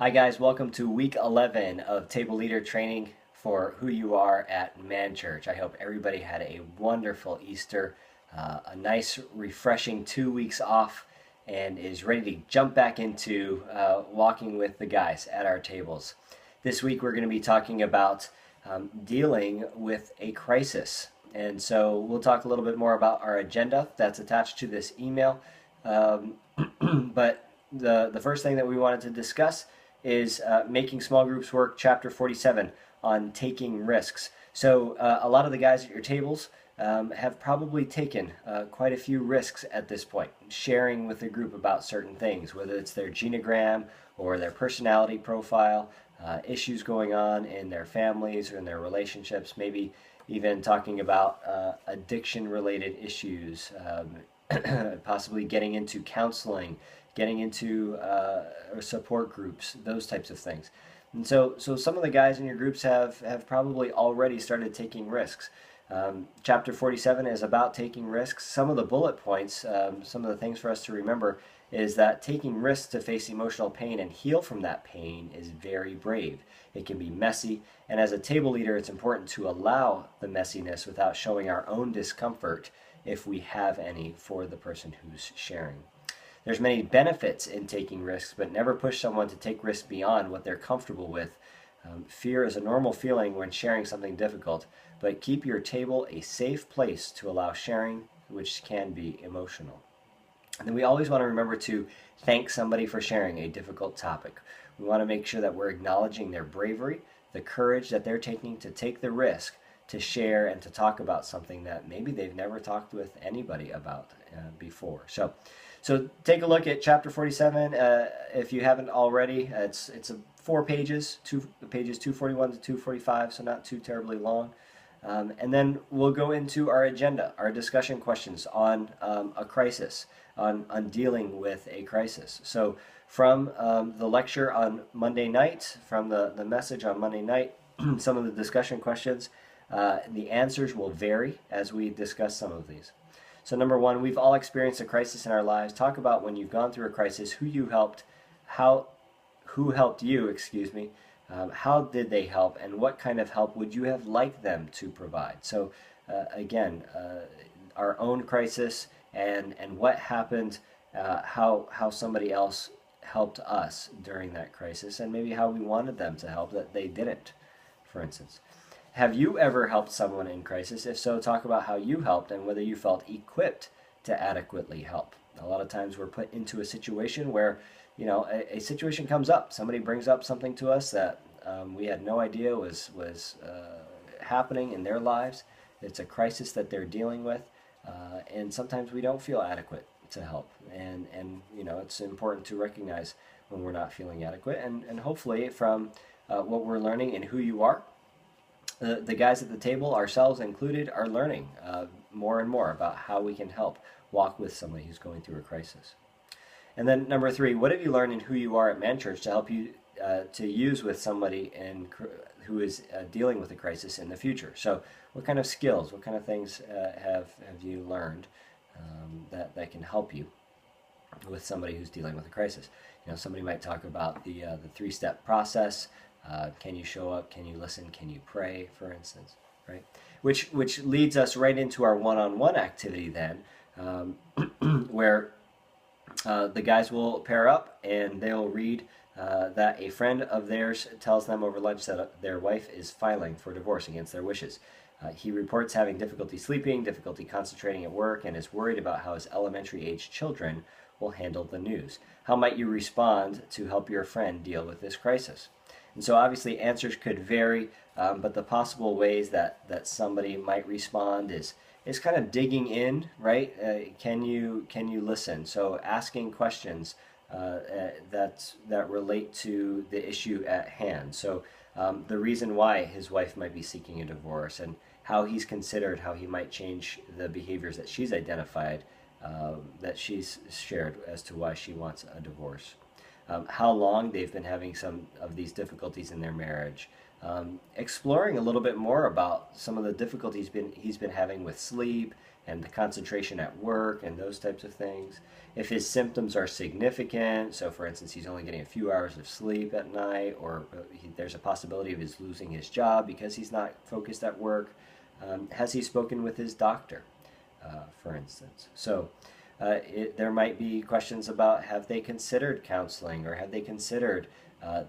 Hi guys, welcome to week 11 of Table Leader Training for Who You Are at Man Church. I hope everybody had a wonderful Easter, a nice refreshing 2 weeks off, and is ready to jump back into walking with the guys at our tables. This week we're going to be talking about dealing with a crisis. And so we'll talk a little bit more about our agenda that's attached to this email. But the first thing that we wanted to discuss is Making Small Groups Work, Chapter 47, on taking risks. So a lot of the guys at your tables have probably taken quite a few risks at this point, sharing with the group about certain things, whether it's their genogram or their personality profile, issues going on in their families or in their relationships, maybe even talking about addiction-related issues, possibly getting into counseling, getting into support groups, those types of things. And so some of the guys in your groups have probably already started taking risks. Chapter 47 is about taking risks. Some of the bullet points, some of the things for us to remember is that taking risks to face emotional pain and heal from that pain is very brave. It can be messy, and as a table leader, it's important to allow the messiness without showing our own discomfort, if we have any, for the person who's sharing. There's many benefits in taking risks, but never push someone to take risks beyond what they're comfortable with. Fear is a normal feeling when sharing something difficult, but keep your table a safe place to allow sharing, which can be emotional. And then we always want to remember to thank somebody for sharing a difficult topic. We want to make sure that we're acknowledging their bravery, the courage that they're taking to take the risk to share and to talk about something that maybe they've never talked with anybody about before. So take a look at chapter 47 if you haven't already. It's 4 pages, pages 241 to 245, so not too terribly long. And then we'll go into our agenda, our discussion questions on a crisis, on dealing with a crisis. So from the lecture on Monday night, from the message on Monday night, some of the discussion questions, the answers will vary as we discuss some of these. So number one, we've all experienced a crisis in our lives. Talk about when you've gone through a crisis, who you helped, who helped you, excuse me, how did they help, and what kind of help would you have liked them to provide? So again, our own crisis and what happened, how somebody else helped us during that crisis, and maybe how we wanted them to help that they didn't, for instance. Have you ever helped someone in crisis? If so, talk about how you helped and whether you felt equipped to adequately help. A lot of times we're put into a situation where, a situation comes up. Somebody brings up something to us that we had no idea was happening in their lives. It's a crisis that they're dealing with, and sometimes we don't feel adequate to help. And it's important to recognize when we're not feeling adequate. And hopefully from what we're learning in Who You Are, the guys at the table, ourselves included, are learning more and more about how we can help walk with somebody who's going through a crisis. And then number 3, what have you learned in Who You Are at Man Church to help you to use with somebody who is dealing with a crisis in the future? So what kind of skills, what kind of things have you learned that can help you with somebody who's dealing with a crisis? Somebody might talk about the 3-step process. Can you show up? Can you listen? Can you pray, for instance, right? Which leads us right into our one-on-one activity then, where the guys will pair up and they'll read that a friend of theirs tells them over lunch that their wife is filing for divorce against their wishes. He reports having difficulty sleeping, difficulty concentrating at work, and is worried about how his elementary-aged children will handle the news. How might you respond to help your friend deal with this crisis? And so obviously answers could vary, but the possible ways that somebody might respond is kind of digging in, right? Can you listen? So asking questions that relate to the issue at hand. So the reason why his wife might be seeking a divorce and how he's considered how he might change the behaviors that she's identified, that she's shared as to why she wants a divorce. how long they've been having some of these difficulties in their marriage, exploring a little bit more about some of the difficulties he's been having with sleep and the concentration at work and those types of things. If his symptoms are significant, so for instance, he's only getting a few hours of sleep at night, or there's a possibility of his losing his job because he's not focused at work, has he spoken with his doctor, for instance? So there might be questions about, have they considered counseling, or have they considered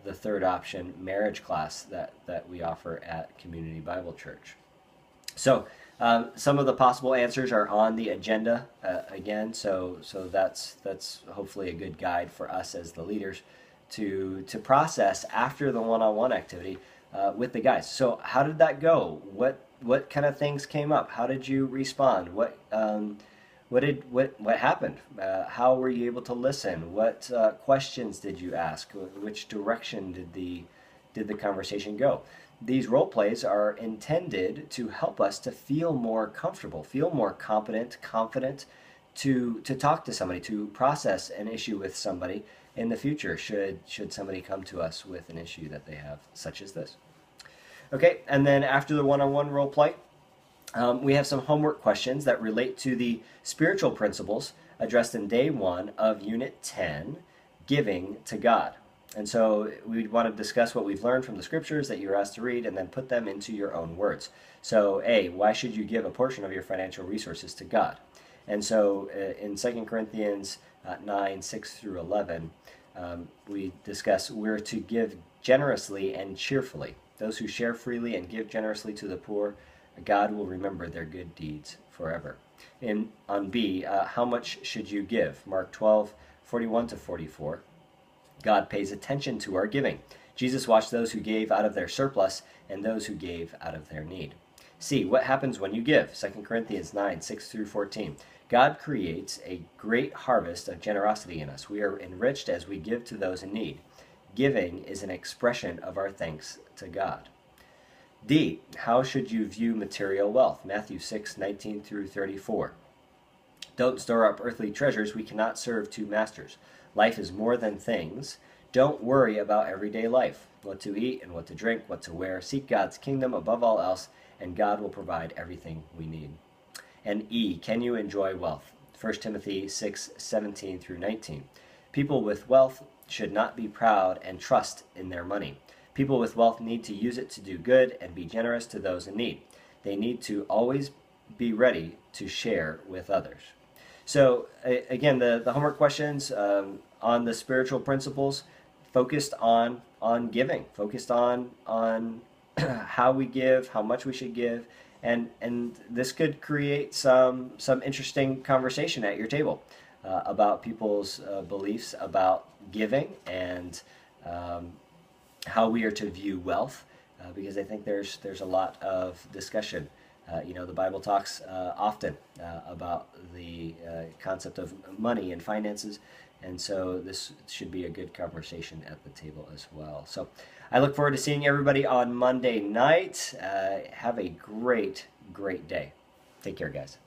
the third option, marriage class that we offer at Community Bible Church. So some of the possible answers are on the agenda again, so that's hopefully a good guide for us as the leaders to process after the one-on-one activity with the guys. So how did that go? What kind of things came up? How did you respond? What happened? How were you able to listen? What questions did you ask? Which direction did the conversation go? These role plays are intended to help us to feel more comfortable, feel more competent, confident to talk to somebody, to process an issue with somebody in the future should somebody come to us with an issue that they have, such as this. Okay, and then after the one-on-one role play, we have some homework questions that relate to the spiritual principles addressed in day 1 of Unit 10, Giving to God. And so we want to discuss what we've learned from the scriptures that you're asked to read and then put them into your own words. So A, why should you give a portion of your financial resources to God? And so in 2 Corinthians 9, 6 through 11, we discuss we're to give generously and cheerfully. Those who share freely and give generously to the poor, God will remember their good deeds forever. On B, how much should you give? Mark 12, 41 to 44. God pays attention to our giving. Jesus watched those who gave out of their surplus and those who gave out of their need. C, what happens when you give? 2 Corinthians 9, 6 through 14. God creates a great harvest of generosity in us. We are enriched as we give to those in need. Giving is an expression of our thanks to God. D, how should you view material wealth? Matthew 6, 19 through 34. Don't store up earthly treasures. We cannot serve two masters. Life is more than things. Don't worry about everyday life, what to eat and what to drink, what to wear. Seek God's kingdom above all else, and God will provide everything we need. And E, can you enjoy wealth? 1 Timothy 6, 17 through 19. People with wealth should not be proud and trust in their money. People with wealth need to use it to do good and be generous to those in need. They need to always be ready to share with others. So again, the homework questions on the spiritual principles focused on giving, focused on how we give, how much we should give, and this could create some interesting conversation at your table about people's beliefs about giving and how we are to view wealth, because I think there's a lot of discussion. The Bible talks often about the concept of money and finances, and so this should be a good conversation at the table as well. So I look forward to seeing everybody on Monday night. Have a great day. Take care, guys.